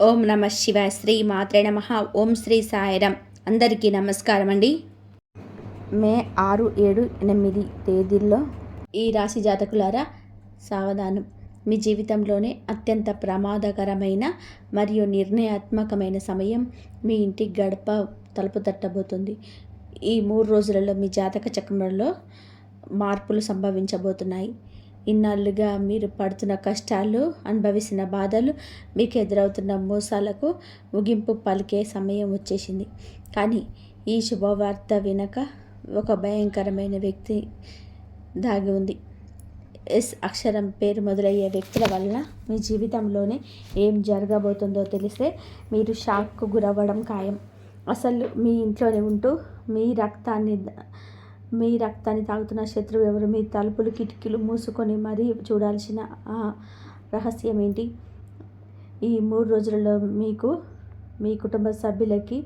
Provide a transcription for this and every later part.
ఓం నమ శివాయ. శ్రీ మాత్రే నమ. ఓం శ్రీ సాయిరాం. అందరికీ నమస్కారం అండి. మే 6, 7, 8 తేదీల్లో ఈ రాశి జాతకులారా సావధానం. మీ జీవితంలోనే అత్యంత ప్రమాదకరమైన మరియు నిర్ణయాత్మకమైన సమయం మీ ఇంటి గడప తలుపు తట్టబోతుంది. ఈ 3 రోజులలో మీ జాతక చక్రంలో మార్పులు సంభవించబోతున్నాయి. ఇన్నాళ్ళుగా మీరు పడుతున్న కష్టాలు, అనుభవిస్తున్న బాధలు, మీకు ఎదురవుతున్న మోసాలకు ముగింపు పలికే సమయం వచ్చేసింది. కానీ ఈ శుభవార్త వెనుక ఒక భయంకరమైన వ్యక్తి దాగి ఉంది. ఎస్ అక్షరం పేరు మొదలయ్యే వ్యక్తుల వలన మీ జీవితంలోనే ఏం జరగబోతుందో తెలిస్తే మీరు షాక్కు గురవ్వడం ఖాయం. అసలు మీ ఇంట్లోనే ఉంటూ మీ రక్తాన్ని తాగుతున్న శత్రువు ఎవరు? మీ తలుపులు కిటికీలు మూసుకొని మరీ చూడాల్సిన ఆ రహస్యం ఏంటి? ఈ 3 రోజులలో మీకు, మీ కుటుంబ సభ్యులకి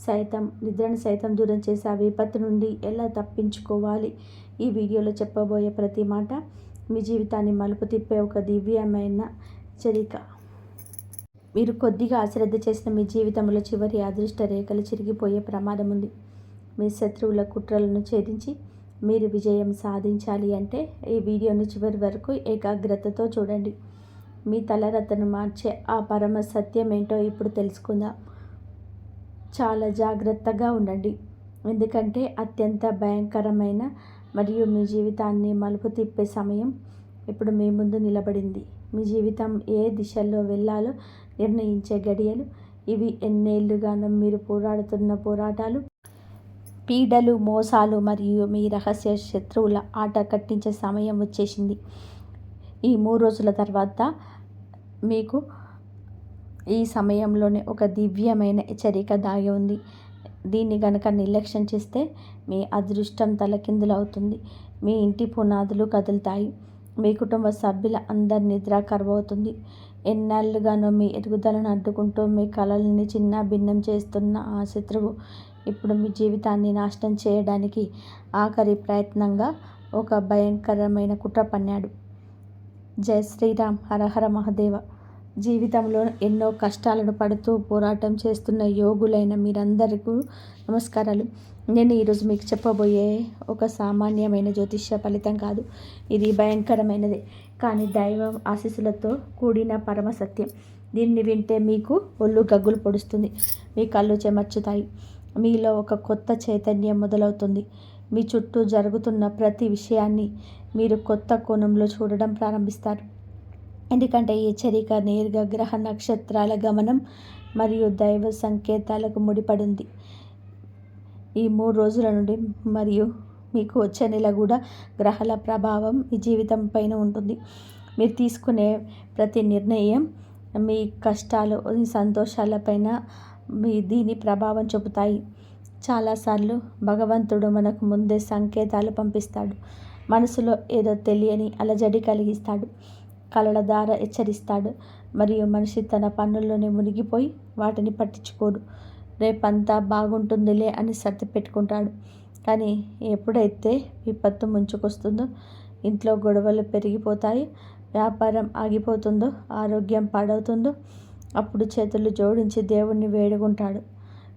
సైతం నిద్రను సైతం దూరం చేసే ఆ విపత్తు నుండి ఎలా తప్పించుకోవాలి? ఈ వీడియోలో చెప్పబోయే ప్రతి మాట మీ జీవితాన్ని మలుపు తిప్పే ఒక దివ్యమైన హెచ్చరిక. మీరు కొద్దిగా అశ్రద్ధ చేసిన మీ జీవితంలో చివరి అదృష్ట రేఖలు చిరిగిపోయే ప్రమాదం ఉంది. మీ శత్రువుల కుట్రలను ఛేదించి మీరు విజయం సాధించాలి అంటే ఈ వీడియోను చివరి వరకు ఏకాగ్రతతో చూడండి. మీ తలరాతను మార్చే ఆ పరమ సత్యం ఏంటో ఇప్పుడు తెలుసుకుందాం. చాలా జాగ్రత్తగా ఉండండి, ఎందుకంటే అత్యంత భయంకరమైన మరియు మీ జీవితాన్ని మలుపు తిప్పే సమయం ఇప్పుడు మీ ముందు నిలబడింది. మీ జీవితం ఏ దిశలో వెళ్ళాలో నిర్ణయించే గడియలు ఇవి. ఎన్నేళ్లుగానో మీరు పోరాడుతున్న పోరాటాలు, పీడలు, మోసాలు మరియు మీ రహస్య శత్రువుల ఆట కట్టించే సమయం వచ్చేసింది. ఈ 3 రోజుల తర్వాత మీకు ఈ సమయంలోనే ఒక దివ్యమైన హెచ్చరిక దాగి ఉంది. దీన్ని గనక నిర్లక్ష్యం చేస్తే మీ అదృష్టం తలకిందులవుతుంది. మీ ఇంటి పునాదులు కదులుతాయి. మీ కుటుంబ సభ్యుల అందరి నిద్ర కరువవుతుంది. ఎన్నాళ్ళుగానో మీ ఎదుగుదలను అడ్డుకుంటూ మీ కలల్ని చిన్న భిన్నం చేస్తున్న ఆ శత్రువు ఇప్పుడు మీ జీవితాన్ని నాశనం చేయడానికి ఆఖరి ప్రయత్నంగా ఒక భయంకరమైన కుట్ర పన్నాడు. జై శ్రీరామ్. హరహర మహాదేవ. జీవితంలో ఎన్నో కష్టాలను పడుతూ పోరాటం చేస్తున్న యోగులైన మీరందరికీ నమస్కారాలు. నేను ఈరోజు మీకు చెప్పబోయే ఒక సామాన్యమైన జ్యోతిష్య ఫలితం కాదు. ఇది భయంకరమైనదే, కానీ దైవ ఆశీస్సులతో కూడిన పరమ సత్యం. దీన్ని వింటే మీకు ఒళ్ళు గగ్గులు పొడుస్తుంది, మీ కళ్ళు చెమర్చుతాయి, మీలో ఒక కొత్త చైతన్యం మొదలవుతుంది. మీ చుట్టూ జరుగుతున్న ప్రతి విషయాన్ని మీరు కొత్త కోణంలో చూడడం ప్రారంభిస్తారు. ఎందుకంటే ఈ హెచ్చరిక నేరుగా గ్రహ నక్షత్రాల గమనం మరియు దైవ సంకేతాలకు ముడిపడింది. ఈ 3 రోజుల నుండి మరియు మీకు వచ్చే నెల కూడా గ్రహాల ప్రభావం మీ జీవితం పైన ఉంటుంది. మీరు తీసుకునే ప్రతి నిర్ణయం మీ కష్టాలు, మీ సంతోషాలపైన దీని ప్రభావం చూపుతాయి. చాలాసార్లు భగవంతుడు మనకు ముందే సంకేతాలు పంపిస్తాడు. మనసులో ఏదో తెలియని అలజడి కలిగిస్తాడు. కలల ద్వారా హెచ్చరిస్తాడు మరియు మనిషి తన పనుల్లోనే మునిగిపోయి వాటిని పట్టించుకోడు. రేపంతా బాగుంటుందిలే అని సర్ది పెట్టుకుంటాడు. కానీ ఎప్పుడైతే విపత్తు ముంచుకొస్తుందో, ఇంట్లో గొడవలు పెరిగిపోతాయి, వ్యాపారం ఆగిపోతుందో, ఆరోగ్యం పాడవుతుందో, అప్పుడు చేతులు జోడించి దేవుణ్ణి వేడుకుంటాడు.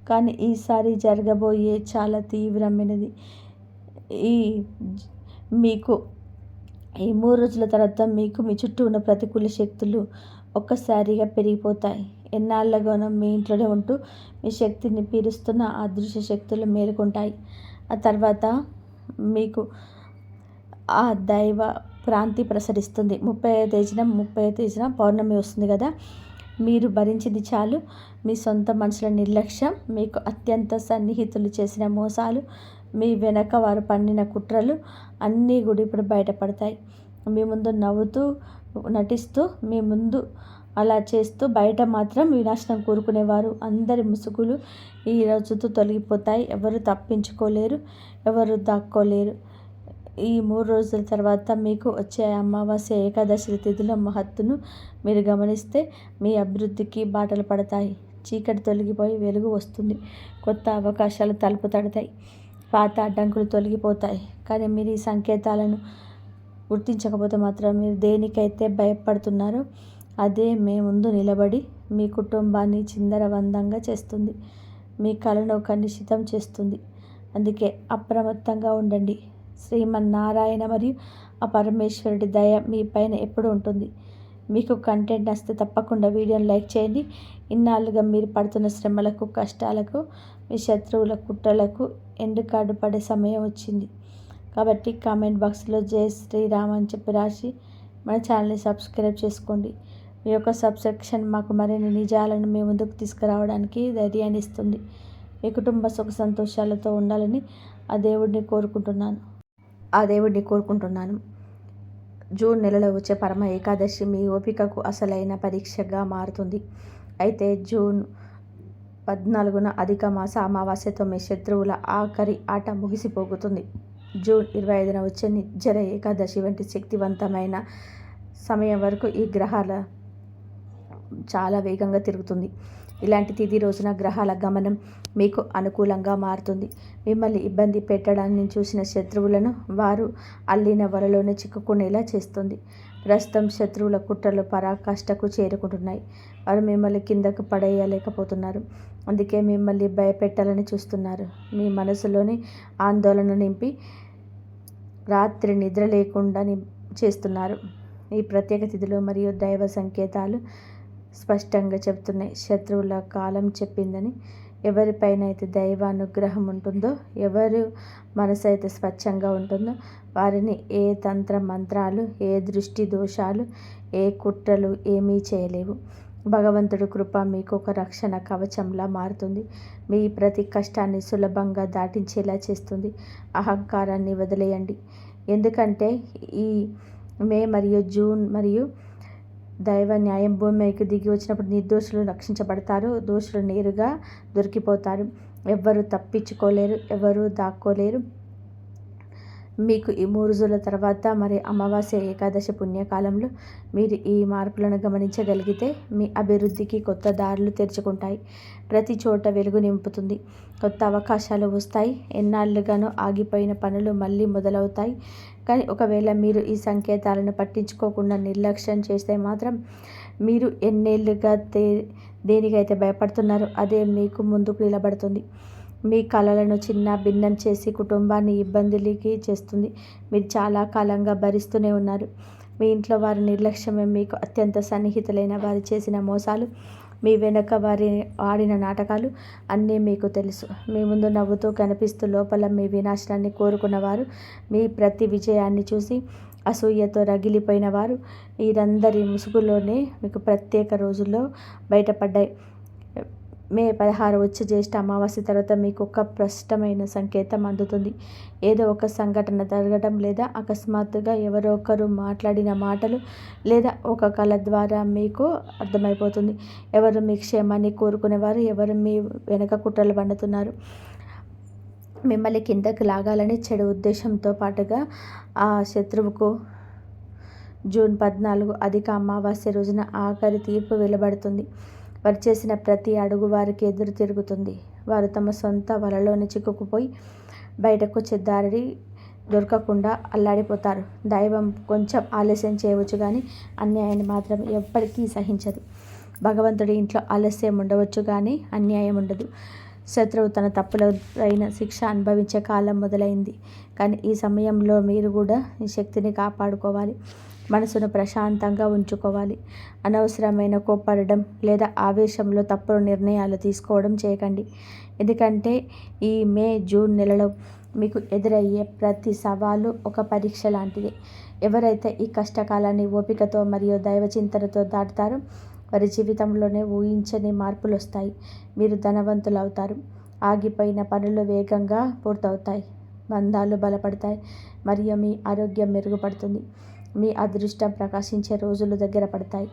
కానీ ఈసారి జరగబోయే చాలా తీవ్రమైనది. మీకు ఈ 3 రోజుల తర్వాత మీకు మీ చుట్టూ ఉన్న ప్రతికూల శక్తులు ఒక్కసారిగా పెరిగిపోతాయి. ఎన్నాళ్ళగానో మీ ఇంట్లోనే ఉంటూ మీ శక్తిని పీలుస్తున్న అదృశ్య శక్తులు మేలుకుంటాయి. ఆ తర్వాత మీకు ఆ దైవ ప్రాంతి ప్రసరిస్తుంది. 30వ తేదీన పౌర్ణమి వస్తుంది కదా. మీరు భరించింది చాలు. మీ సొంత మనుషుల నిర్లక్ష్యం, మీకు అత్యంత సన్నిహితులు చేసిన మోసాలు, మీ వెనక వారు పన్నిన కుట్రలు అన్నీ కూడా ఇప్పుడు బయటపడతాయి. మీ ముందు నవ్వుతూ నటిస్తూ, మీ ముందు అలా చేస్తూ, బయట మాత్రం వినాశనం కోరుకునేవారు అందరి ముసుగులు ఈ రోజుతో తొలగిపోతాయి. ఎవరు తప్పించుకోలేరు, ఎవరు దాక్కోలేరు. ఈ 3 రోజుల తర్వాత మీకు వచ్చే అమావాస్య, ఏకాదశి తిథుల మహత్తును మీరు గమనిస్తే మీ అభివృద్ధికి బాటలు పడతాయి. చీకటి తొలగిపోయి వెలుగు వస్తుంది. కొత్త అవకాశాలు తలుపు తడతాయి. పాత అడ్డంకులు తొలగిపోతాయి. కానీ మీరు ఈ సంకేతాలను గుర్తించకపోతే మాత్రం మీరు దేనికైతే భయపడుతున్నారో అదే మీ ముందు నిలబడి మీ కుటుంబాన్ని చిందరవందంగా చేస్తుంది. మీ కలను కలుషితం చేస్తుంది. అందుకే అప్రమత్తంగా ఉండండి. శ్రీమన్నారాయణ మరియు ఆ పరమేశ్వరుడి దయ మీ పైన ఎప్పుడు ఉంటుంది. మీకు కంటెంట్ నచ్చితే తప్పకుండా వీడియోని లైక్ చేయండి. ఇన్నాళ్ళుగా మీరు పడుతున్న శ్రమలకు, కష్టాలకు, మీ శత్రువుల కుట్రలకు ఎండ్ కార్డు పడే సమయం వచ్చింది. కాబట్టి కామెంట్ బాక్స్లో జై శ్రీరామ్ అని చెప్పి రాసి మన ఛానల్ని సబ్స్క్రైబ్ చేసుకోండి. మీ యొక్క సబ్స్క్రిప్షన్ మాకు మరిన్ని నిజాలను మీ ముందుకు తీసుకురావడానికి ధైర్యాన్ని ఇస్తుంది. మీ కుటుంబ సుఖ సంతోషాలతో ఉండాలని ఆ దేవుడిని కోరుకుంటున్నాను. జూన్ నెలలో వచ్చే పరమ ఏకాదశి మీ ఓపికకు అసలైన పరీక్షగా మారుతుంది. అయితే జూన్ 14న అధిక మాస అమావాస్యతో మీ శత్రువుల ఆఖరి ఆట ముగిసిపోతుంది. జూన్ 25న వచ్చే నిర్జర ఏకాదశి వంటి శక్తివంతమైన సమయం వరకు ఈ గ్రహాల చాలా వేగంగా తిరుగుతుంది. ఇలాంటి తిథి రోజున గ్రహాల గమనం మీకు అనుకూలంగా మారుతుంది. మిమ్మల్ని ఇబ్బంది పెట్టడాన్ని చూసిన శత్రువులను వారు అల్లిన వలలోనే చిక్కుకునేలా చేస్తుంది. ప్రస్తుతం శత్రువుల కుట్రలు పరాకాష్ఠకు చేరుకుంటున్నాయి. వారు మిమ్మల్ని కిందకు పడేయలేకపోతున్నారు. అందుకే మిమ్మల్ని భయపెట్టాలని చూస్తున్నారు. మీ మనసులోని ఆందోళన నింపి రాత్రి నిద్ర లేకుండా చేస్తున్నారు. ఈ ప్రత్యేక తిథులు మరియు దైవ సంకేతాలు స్పష్టంగా చెబుతున్నాయి. శత్రువుల కాలం చెప్పిందని. ఎవరిపైనైతే దైవ అనుగ్రహం ఉంటుందో, ఎవరు మనసు అయితే స్వచ్ఛంగా ఉంటుందో వారిని ఏ తంత్ర మంత్రాలు, ఏ దృష్టి దోషాలు, ఏ కుట్రలు ఏమీ చేయలేవు. భగవంతుడి కృప మీకు ఒక రక్షణ కవచంలా మారుతుంది. మీ ప్రతి కష్టాన్ని సులభంగా దాటించేలా చేస్తుంది. అహంకారాన్ని వదిలేయండి. ఎందుకంటే ఈ మే మరియు జూన్ మరియు దైవ న్యాయం భూమికి దిగి వచ్చినప్పుడు నిర్దోషులు రక్షించబడతారు. దోషులు నేరుగా దొరికిపోతారు. ఎవ్వరూ తప్పించుకోలేరు, ఎవరూ దాక్కోలేరు. మీకు ఈ 3 రోజుల తర్వాత మరి అమావాస్య ఏకాదశి పుణ్యకాలంలో మీరు ఈ మార్పులను గమనించగలిగితే మీ అభివృద్ధికి కొత్త దారులు తెరుచుకుంటాయి. ప్రతి చోట వెలుగు నింపుతుంది. కొత్త అవకాశాలు వస్తాయి. ఎన్నాళ్ళుగానో ఆగిపోయిన పనులు మళ్ళీ మొదలవుతాయి. కానీ ఒకవేళ మీరు ఈ సంకేతాలను పట్టించుకోకుండా నిర్లక్ష్యం చేస్తే మాత్రం మీరు ఎన్నేళ్ళుగా దేనికైతే భయపడుతున్నారో అదే మీకు ముందుకు నిలబడుతుంది. మీ కలలను చిన్న భిన్నం చేసి కుటుంబాన్ని ఇబ్బందులకి చేస్తుంది. మీరు చాలా కాలంగా భరిస్తూనే ఉన్నారు. మీ ఇంట్లో వారి నిర్లక్ష్యమే, మీకు అత్యంత సన్నిహితులైన వారు చేసిన మోసాలు, మీ వెనుక వారి ఆడిన నాటకాలు అన్నీ మీకు తెలుసు. మీ ముందు నవ్వుతూ కనిపిస్తూ లోపల మీ వినాశనాన్ని కోరుకున్నవారు, మీ ప్రతి విజయాన్ని చూసి అసూయతో రగిలిపోయిన వారు వీరందరి ముసుగులోనే మీకు ప్రత్యేక రోజుల్లో బయటపడ్డాయి. మే 16 వచ్చే జ్యేష్ఠ అమావాస్య తర్వాత మీకు ఒక స్పష్టమైన సంకేతం అందుతుంది. ఏదో ఒక సంఘటన జరగడం, లేదా అకస్మాత్తుగా ఎవరో ఒకరు మాట్లాడిన మాటలు, లేదా ఒక కళ ద్వారా మీకు అర్థమైపోతుంది. ఎవరు మీ క్షేమాన్ని కోరుకునేవారు, ఎవరు మీ వెనక కుట్రలు పండుతున్నారు. మిమ్మల్ని కిందకు లాగాలని చెడు ఉద్దేశంతో పాటుగా ఆ శత్రువుకు జూన్ 14 అధిక అమావాస్య రోజున ఆఖరి తీర్పు వెలువడుతుంది. వారు చేసిన ప్రతి అడుగు వారికి ఎదురు తిరుగుతుంది. వారు తమ సొంత వలలోనే చిక్కుకుపోయి బయటకు వచ్చే దారి దొరకకుండా అల్లాడిపోతారు. దైవం కొంచెం ఆలస్యం చేయవచ్చు, కానీ అన్యాయాన్ని మాత్రం ఎప్పటికీ సహించదు. భగవంతుడి ఇంట్లో ఆలస్యం ఉండవచ్చు, కానీ అన్యాయం ఉండదు. శత్రువు తన తప్పులపైన శిక్ష అనుభవించే కాలం మొదలైంది. కానీ ఈ సమయంలో మీరు కూడా ఈ శక్తిని కాపాడుకోవాలి. మనసును ప్రశాంతంగా ఉంచుకోవాలి. అనవసరమైన కోప్పడడం లేదా ఆవేశంలో తప్పుడు నిర్ణయాలు తీసుకోవడం చేయకండి. ఎందుకంటే ఈ మే జూన్ నెలలో మీకు ఎదురయ్యే ప్రతి సవాలు ఒక పరీక్ష లాంటిది. ఎవరైతే ఈ కష్టకాలాన్ని ఓపికతో మరియు దైవచింతనతో దాటుతారో వారి జీవితంలోనే ఊహించని మార్పులు వస్తాయి. మీరు ధనవంతులు అవుతారు. ఆగిపోయిన పనులు వేగంగా పూర్తవుతాయి. బంధాలు బలపడతాయి మరియు మీ ఆరోగ్యం మెరుగుపడుతుంది. మీ అదృష్టం ప్రకాశించే రోజులు దగ్గర పడతాయి.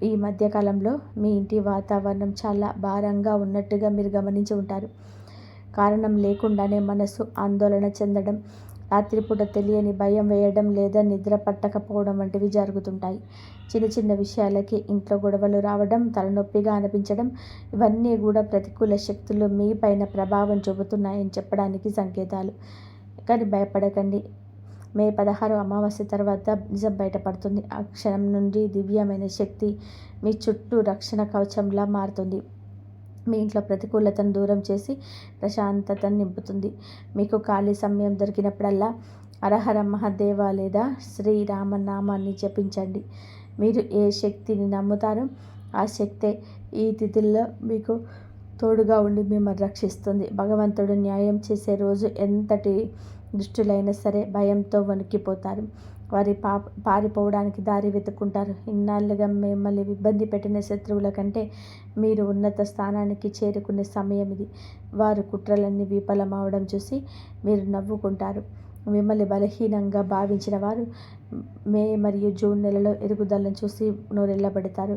ఈ మధ్యకాలంలో మీ ఇంటి వాతావరణం చాలా భారంగా ఉన్నట్టుగా మీరు గమనించి ఉంటారు. కారణం లేకుండానే మనసు ఆందోళన చెందడం, రాత్రిపూట తెలియని భయం వేయడం లేదా నిద్ర పట్టకపోవడం వంటివి జరుగుతుంటాయి. చిన్న చిన్న విషయాలకి ఇంట్లో గొడవలు రావడం, తలనొప్పిగా అనిపించడం ఇవన్నీ కూడా ప్రతికూల శక్తులు మీ పైన ప్రభావం చూపుతున్నాయని చెప్పడానికి సంకేతాలు. కానీ భయపడకండి. మే 16 అమావాస్య తర్వాత నిజం బయటపడుతుంది. ఆ క్షణం నుండి దివ్యమైన శక్తి మీ చుట్టూ రక్షణ కవచంలా మారుతుంది. మీ ఇంట్లో ప్రతికూలతను దూరం చేసి ప్రశాంతతను నింపుతుంది. మీకు ఖాళీ సమయం దొరికినప్పుడల్లా హరహర మహాదేవ లేదా శ్రీరామనామాన్ని జపించండి. మీరు ఏ శక్తిని నమ్ముతారో ఆ శక్తే ఈ తిథుల్లో మీకు తోడుగా ఉండి మిమ్మల్ని రక్షిస్తుంది. భగవంతుడు న్యాయం చేసే రోజు ఎంతటి దుష్టులైనా సరే భయంతో వణికిపోతారు. వారి పారిపోవడానికి దారి వెతుక్కుంటారు. ఇన్నాళ్ళుగా మిమ్మల్ని ఇబ్బంది పెట్టిన శత్రువుల కంటే మీరు ఉన్నత స్థానానికి చేరుకునే సమయం ఇది. వారు కుట్రలన్నీ విఫలమవడం చూసి మీరు నవ్వుకుంటారు. మిమ్మల్ని బలహీనంగా భావించిన వారు మే మరియు జూన్ నెలలో ఎదుగుదలను చూసి నోరెళ్ళబెడతారు.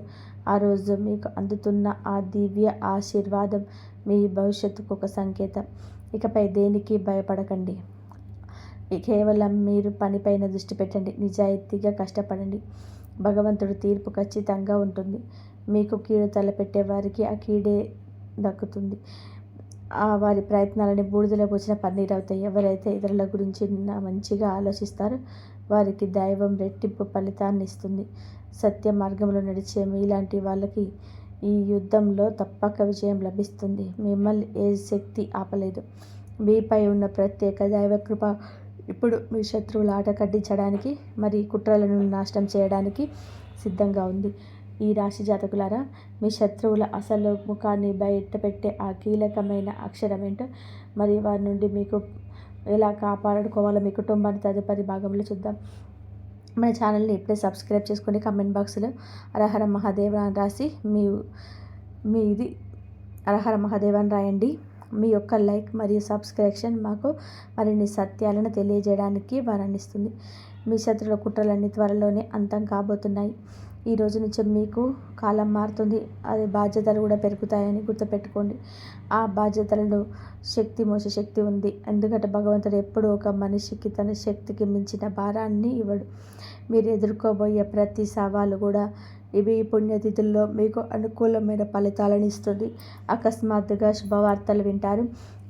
ఆ రోజు మీకు అందుతున్న ఆ దివ్య ఆశీర్వాదం మీ భవిష్యత్తుకు ఒక సంకేతం. ఇకపై దేనికి భయపడకండి. కేవలం మీరు పనిపైన దృష్టి పెట్టండి. నిజాయితీగా కష్టపడండి. భగవంతుడి తీర్పు ఖచ్చితంగా ఉంటుంది. మీకు కీడు తలపెట్టే వారికి ఆ కీడే దక్కుతుంది. వారి ప్రయత్నాలని బూడిదలో పోసిన పన్నీరు అవుతాయి. ఎవరైతే ఇతరుల గురించి మంచిగా ఆలోచిస్తారో వారికి దైవం రెట్టింపు ఫలితాన్ని ఇస్తుంది. సత్య మార్గంలో నడిచే మీలాంటి వాళ్ళకి ఈ యుద్ధంలో తప్పక విజయం లభిస్తుంది. మిమ్మల్ని ఏ శక్తి ఆపలేదు. మీపై ఉన్న ప్రత్యేక దైవకృప ఇప్పుడు మీ శత్రువుల ఆట కట్టించడానికి మరి కుట్రలను నాశనం చేయడానికి సిద్ధంగా ఉంది. ఈ రాశి జాతకులారా, మీ శత్రువుల అసలు ముఖాన్ని బయటపెట్టే ఆ కీలకమైన అక్షరం ఏంటో మరి వారి నుండి మీకు ఎలా కాపాడుకోవాలో మీ కుటుంబాన్ని తదుపరి భాగంలో చూద్దాం. మన ఛానల్ని ఇప్పుడే సబ్స్క్రైబ్ చేసుకోండి. కమెంట్ బాక్స్లో హరహర మహాదేవ అని రాసి మీది హరహర మహాదేవ అని రాయండి. మీ యొక్క లైక్ మరియు సబ్స్క్రిప్షన్ మాకు మరిన్ని సత్యాలను తెలియజేయడానికి వరాన్నిస్తుంది. మీ శత్రువుల కుట్రలన్నీ త్వరలోనే అంతం కాబోతున్నాయి. ఈ రోజు నుంచి మీకు కాలం మారుతుంది. అది బాధ్యతలు కూడా పెరుగుతాయని గుర్తుపెట్టుకోండి. ఆ బాధ్యతలను మోసే శక్తి ఉంది. ఎందుకంటే భగవంతుడు ఎప్పుడూ ఒక మనిషికి తన శక్తికి మించిన భారాన్ని ఇవ్వడు. మీరు ఎదుర్కోబోయే ప్రతి సవాలు కూడా ఇవి పుణ్యతిథుల్లో మీకు అనుకూలమైన ఫలితాలను ఇస్తుంది. అకస్మాత్తుగా శుభవార్తలు వింటారు.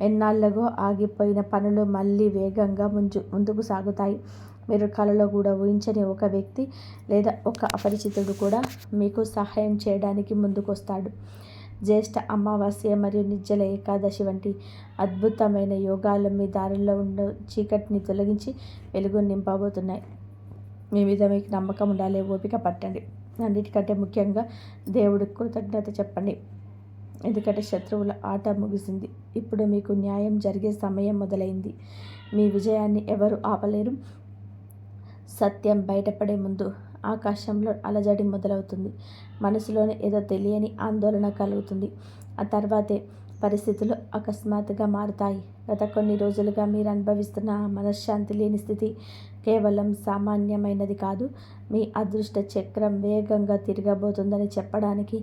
ఎన్నాళ్ళగో ఆగిపోయిన పనులు మళ్ళీ వేగంగా ముందుకు సాగుతాయి. మీరు కలలో కూడా ఊహించని ఒక వ్యక్తి లేదా ఒక అపరిచితుడు కూడా మీకు సహాయం చేయడానికి ముందుకొస్తాడు. జ్యేష్ఠ అమావాస్య మరియు నిర్జల ఏకాదశి వంటి అద్భుతమైన యోగాలు మీ దారిలో ఉన్న చీకటిని తొలగించి వెలుగు నింపబోతున్నాయి. మీ మీద మీకు నమ్మకం ఉండాలి. ఓపిక పట్టండి. అన్నిటికంటే ముఖ్యంగా దేవుడికి కృతజ్ఞత చెప్పండి. ఎందుకంటే శత్రువుల ఆట ముగిసింది. ఇప్పుడు మీకు న్యాయం జరిగే సమయం మొదలైంది. మీ విజయాన్ని ఎవరు ఆపలేరు. సత్యం బయటపడే ముందు ఆకాశంలో అలజడి మొదలవుతుంది. మనసులోనే ఏదో తెలియని ఆందోళన కలుగుతుంది. ఆ తర్వాతే పరిస్థితులు అకస్మాత్తుగా మారుతాయి. గత కొన్ని రోజులుగా మీరు అనుభవిస్తున్న మనశ్శాంతి లేని స్థితి కేవలం సామాన్యమైనది కాదు. మీ అదృష్ట చక్రం వేగంగా తిరగబోతుందని చెప్పడానికి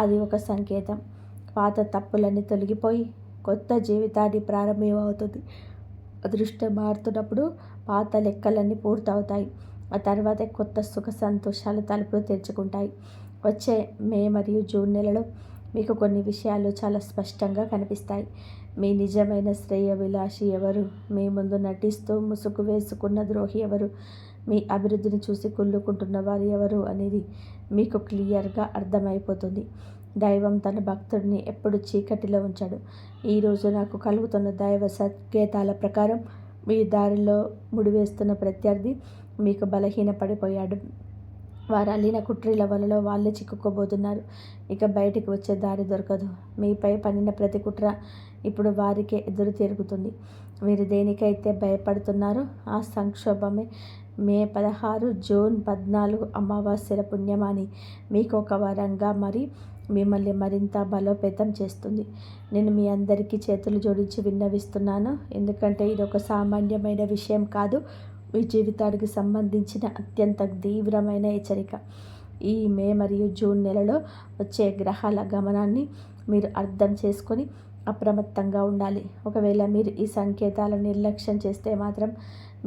అది ఒక సంకేతం. పాత తప్పులన్నీ తొలగిపోయి కొత్త జీవితాన్ని ప్రారంభమవుతుంది. అదృష్టం మారుతున్నప్పుడు పాత లెక్కలన్నీ పూర్తవుతాయి. ఆ తర్వాతే కొత్త సుఖ సంతోషాలు తలుపులు తెరుచుకుంటాయి. వచ్చే మే మరియు జూన్ నెలలో మీకు కొన్ని విషయాలు చాలా స్పష్టంగా కనిపిస్తాయి. మీ నిజమైన శ్రేయోభిలాషి ఎవరు, మీ ముందు నటిస్తూ ముసుగు వేసుకున్న ద్రోహి ఎవరు, మీ అభివృద్ధిని చూసి కుళ్ళుకుంటున్న వారు ఎవరు అనేది మీకు క్లియర్గా అర్థమైపోతుంది. దైవం తన భక్తుడిని ఎప్పుడు చీకటిలో ఉంచాడు. ఈరోజు నాకు కలుగుతున్న దైవ సంకేతాల ప్రకారం మీ దారిలో ముడివేస్తున్న ప్రత్యర్థి మీకు బలహీనపడిపోయాడు. వారు అల్లిన కుట్రీల వలలో వాళ్ళే చిక్కుకోబోతున్నారు. ఇక బయటికి వచ్చే దారి దొరకదు. మీపై పన్నిన ప్రతి కుట్ర ఇప్పుడు వారికే ఎదురు తిరుగుతుంది. మీరు దేనికైతే భయపడుతున్నారో ఆ సంక్షోభమే మే 16, జూన్ 14 అమావాస్యల పుణ్యమాని మీకు ఒక వరంగా మరి మిమ్మల్ని మరింత బలోపేతం చేస్తుంది. నేను మీ అందరికీ చేతులు జోడించి విన్నవిస్తున్నాను. ఎందుకంటే ఇది ఒక సామాన్యమైన విషయం కాదు. మీ జీవితానికి సంబంధించిన అత్యంత తీవ్రమైన హెచ్చరిక. ఈ మే మరియు జూన్ నెలలో వచ్చే గ్రహాల గమనాన్ని మీరు అర్థం చేసుకొని అప్రమత్తంగా ఉండాలి. ఒకవేళ మీరు ఈ సంకేతాలను నిర్లక్ష్యం చేస్తే మాత్రం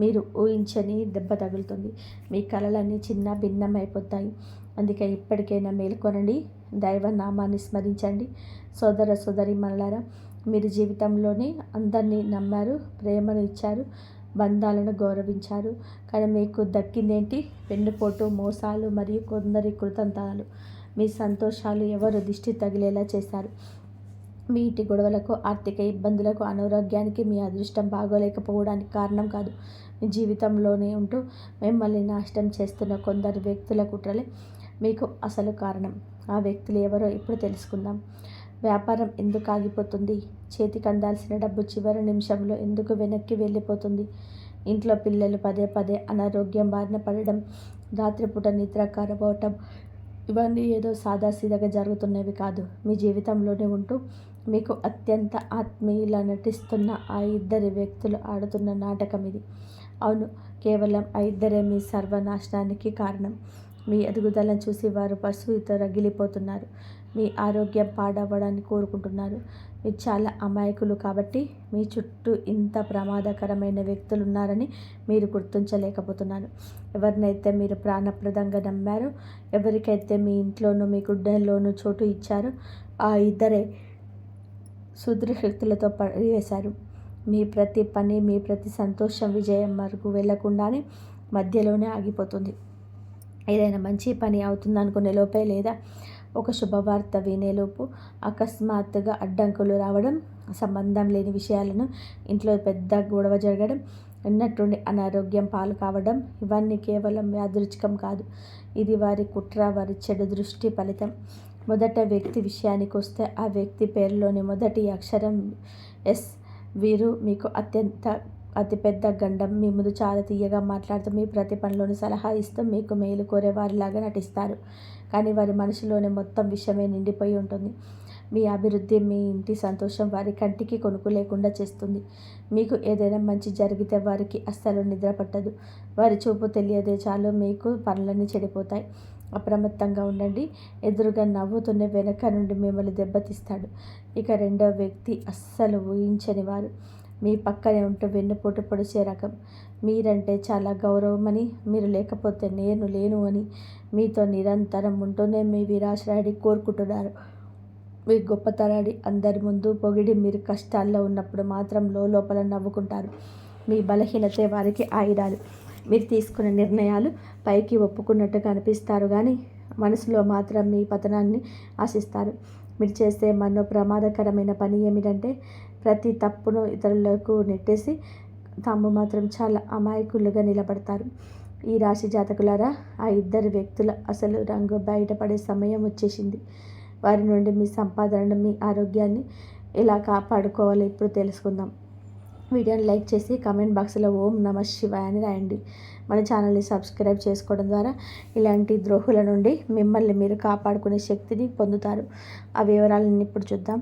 మీరు ఊహించని దెబ్బ తగులుతుంది. మీ కలలన్నీ చిన్న భిన్నమైపోతాయి. అందుకే ఇప్పటికైనా మేల్కొనండి. దైవనామాన్ని స్మరించండి. సోదర సోదరి మనలారా, మీరు జీవితంలోని అందరినీ నమ్మారు, ప్రేమను ఇచ్చారు. బంధాలను గౌరవించారు. కానీ మీకు దక్కిందేంటి? వెన్నుపోటు, మోసాలు మరియు కొందరి కృతంతాలు. మీ సంతోషాలు ఎవరు దిష్టి తగిలేలా చేశారు. మీ ఇంటి గొడవలకు, ఆర్థిక ఇబ్బందులకు, అనారోగ్యానికి మీ అదృష్టం బాగోలేకపోవడానికి కారణం కాదు. మీ జీవితంలోనే ఉంటూ మిమ్మల్ని నాశనం చేస్తున్న కొందరు వ్యక్తుల కుట్రలే మీకు అసలు కారణం. ఆ వ్యక్తులు ఎవరో ఇప్పుడు తెలుసుకుందాం. వ్యాపారం ఎందుకు ఆగిపోతుంది? చేతికి అందాల్సిన డబ్బు చివరి నిమిషంలో ఎందుకు వెనక్కి వెళ్ళిపోతుంది? ఇంట్లో పిల్లలు పదే పదే అనారోగ్యం బారిన పడడం, రాత్రిపూట నిద్ర కరవటం, ఇవన్నీ ఏదో సాదాసీదాగా జరుగుతున్నవి కాదు. మీ జీవితంలోనే ఉంటూ మీకు అత్యంత ఆత్మీయులా నటిస్తున్న ఆ ఇద్దరి వ్యక్తులు ఆడుతున్న నాటకం ఇది. అవును, కేవలం ఆ ఇద్దరే మీ సర్వనాశనానికి కారణం. మీ ఎదుగుదలను చూసి వారు పశువుతో రగిలిపోతున్నారు. మీ ఆరోగ్యం పాడవ్వడాన్ని కోరుకుంటున్నారు. మీరు చాలా అమాయకులు కాబట్టి మీ చుట్టూ ఇంత ప్రమాదకరమైన వ్యక్తులు ఉన్నారని మీరు గుర్తించలేకపోతున్నారు. ఎవరినైతే మీరు ప్రాణప్రదంగా నమ్మారో, ఎవరికైతే మీ ఇంట్లోనూ మీ గుండెల్లోనూ చోటు ఇచ్చారో ఆ ఇద్దరే శక్తులతో పడివేశారు. మీ ప్రతి పని, మీ ప్రతి సంతోషం విజయం వరకు వెళ్లకుండానే మధ్యలోనే ఆగిపోతుంది. ఏదైనా మంచి పని అవుతుందనుకునే లోపే లేదా ఒక శుభవార్త వినేలోపు అకస్మాత్తుగా అడ్డంకులు రావడం, సంబంధం లేని విషయాలను ఇంట్లో పెద్ద గొడవ జరగడం, ఉన్నట్టుండి అనారోగ్యం పాలు కావడం, ఇవన్నీ కేవలం యాదృచ్ఛికం కాదు. ఇది వారి కుట్ర, వారి చెడు దృష్టి ఫలితం. మొదట వ్యక్తి విషయానికి వస్తే, ఆ వ్యక్తి పేరులోని మొదటి అక్షరం ఎస్. వీరు మీకు అతిపెద్ద గండం. మీ ముందు చాలా తీయగా మాట్లాడుతూ, మీ ప్రతి పనిలోని సలహా ఇస్తూ, మీకు మేలు కోరే వారిలాగా నటిస్తారు. కానీ వారి మనసులోనే మొత్తం విషయమే నిండిపోయి ఉంటుంది. మీ అభివృద్ధి, మీ ఇంటి సంతోషం వారి కంటికి కొనుకు లేకుండా చేస్తుంది. మీకు ఏదైనా మంచి జరిగితే వారికి అస్సలు నిద్ర పట్టదు. వారి చూపు తెలియదే చాలు మీకు పనులన్నీ చెడిపోతాయి. అప్రమత్తంగా ఉండండి. ఎదురుగా నవ్వుతున్న వెనక నుండి మిమ్మల్ని దెబ్బతీస్తాడు. ఇక రెండో వ్యక్తి అస్సలు ఊహించని వారు. మీ పక్కనే ఉంటూ వెన్నుపోటు పొడిచే రకం. మీరంటే చాలా గౌరవమని, మీరు లేకపోతే నేను లేను అని, మీతో నిరంతరం ఉంటూనే మీ విరాశరాడి కోరుకుంటున్నారు. మీ గొప్పతనాన్ని అందరి ముందు పొగిడి, మీరు కష్టాల్లో ఉన్నప్పుడు మాత్రం లోపల నవ్వుకుంటారు. మీ బలహీనతే వారికి ఆయుధాలు. మీరు తీసుకునే నిర్ణయాలు పైకి ఒప్పుకున్నట్టుగా అనిపిస్తారు కానీ మనసులో మాత్రం మీ పతనాన్ని ఆశిస్తారు. మీరు చేసే మరో ప్రమాదకరమైన పని ఏమిటంటే, ప్రతి తప్పును ఇతరులకు నెట్టేసి తాము మాత్రం చాలా అమాయకులుగా నిలబడతారు. ఈ రాశి జాతకులారా, ఆ ఇద్దరు వ్యక్తుల అసలు రంగు బయటపడే సమయం వచ్చేసింది. వారి నుండి మీ సంపాదనను, మీ ఆరోగ్యాన్ని ఎలా కాపాడుకోవాలో ఇప్పుడు తెలుసుకుందాం. వీడియోని లైక్ చేసి కామెంట్ బాక్స్లో ఓం నమః శివాయ అని రాయండి. మన ఛానల్ని సబ్స్క్రైబ్ చేసుకోవడం ద్వారా ఇలాంటి ద్రోహుల నుండి మిమ్మల్ని మీరు కాపాడుకునే శక్తిని పొందుతారు. ఆ వివరాలను ఇప్పుడు చూద్దాం.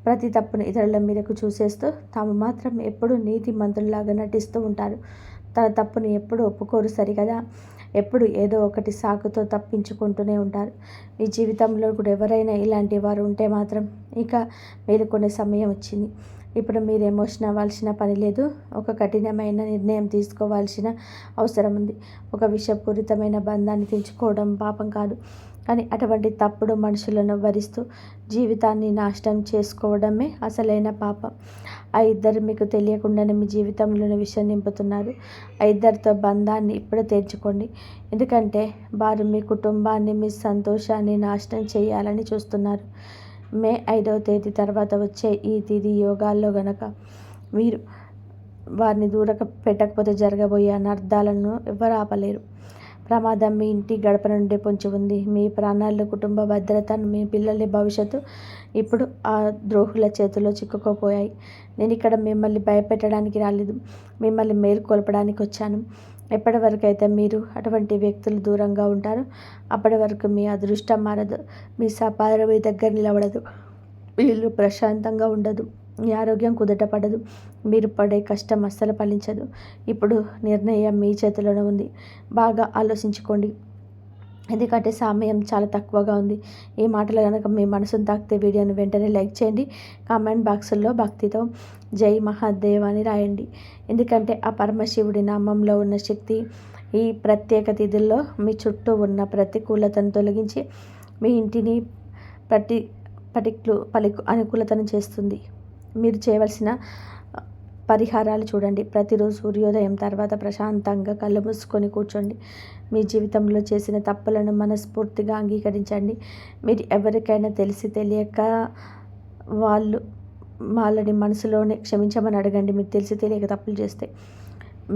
ప్రతి తప్పును ఇతరుల మీదకు చూసేస్తూ తాము మాత్రం ఎప్పుడూ నీతిమంతుల్లాగా నటిస్తూ ఉంటారు. తన తప్పును ఎప్పుడు ఒప్పుకోరు సరికదా. ఎప్పుడు ఏదో ఒకటి సాకుతో తప్పించుకుంటూనే ఉంటారు. మీ జీవితంలో కూడా ఎవరైనా ఇలాంటి వారు ఉంటే మాత్రం ఇక మేలుకునే సమయం వచ్చింది. ఇప్పుడు మీరు ఎమోషన్ అవ్వాల్సిన పని లేదు. ఒక కఠినమైన నిర్ణయం తీసుకోవాల్సిన అవసరం ఉంది. ఒక విషపూరితమైన బంధాన్ని తెంచుకోవడం పాపం కాదు, కానీ అటువంటి తప్పుడు మనుషులను భరిస్తూ జీవితాన్ని నాశనం చేసుకోవడమే అసలైన పాపం. ఆ ఇద్దరు మీకు తెలియకుండానే మీ జీవితంలోని విషయం నింపుతున్నారు. ఆ ఇద్దరితో బంధాన్ని ఇప్పుడే తెంచుకోండి. ఎందుకంటే వారు మీ కుటుంబాన్ని, మీ సంతోషాన్ని నాశనం చేయాలని చూస్తున్నారు. మే 5వ తేదీ తర్వాత వచ్చే ఈ తిథి యోగాల్లో గనక మీరు వారిని దూరం పెట్టకపోతే జరగబోయే అనర్థాలను ఎవరు ఆపలేరు. ప్రమాదం మీ ఇంటి గడప నుండి పొంచి ఉంది. మీ ప్రాణాలు, కుటుంబ భద్రత, మీ పిల్లల భవిష్యత్తు ఇప్పుడు ఆ ద్రోహుల చేతుల్లో చిక్కుకోపోయాయి. నేను ఇక్కడ మిమ్మల్ని భయపెట్టడానికి రాలేదు, మిమ్మల్ని మేలుకొల్పడానికి వచ్చాను. ఎప్పటి వరకు అయితే మీరు అటువంటి వ్యక్తులు దూరంగా ఉంటారో అప్పటి వరకు మీ అదృష్టం మారదు, మీ సంపాదన మీ దగ్గర నిలబడదు, మీ ఇల్లు ప్రశాంతంగా ఉండదు, మీ ఆరోగ్యం కుదుటపడదు, మీరు పడే కష్టం అస్సలు ఫలించదు. ఇప్పుడు నిర్ణయం మీ చేతిలోనే ఉంది. బాగా ఆలోచించుకోండి, ఎందుకంటే సమయం చాలా తక్కువగా ఉంది. ఈ మాటలు కనుక మీ మనసును తాకితే వీడియోని వెంటనే లైక్ చేయండి. కామెంట్ బాక్సుల్లో భక్తితో జై మహాదేవ్ అని రాయండి. ఎందుకంటే ఆ పరమశివుడి నామంలో ఉన్న శక్తి ఈ ప్రత్యేక తిథుల్లో మీ చుట్టూ ఉన్న ప్రతికూలతను తొలగించి మీ ఇంటిని అనుకూలతను చేస్తుంది. మీరు చేయవలసిన పరిహారాలు చూడండి. ప్రతిరోజు సూర్యోదయం తర్వాత ప్రశాంతంగా కళ్ళు మూసుకొని కూర్చోండి. మీ జీవితంలో చేసిన తప్పులను మనస్ఫూర్తిగా అంగీకరించండి. మీరు ఎవరికైనా తెలిసి తెలియక వాళ్ళని మనసులోనే క్షమించమని అడగండి. మీరు తెలిసి తెలియక తప్పులు చేస్తే.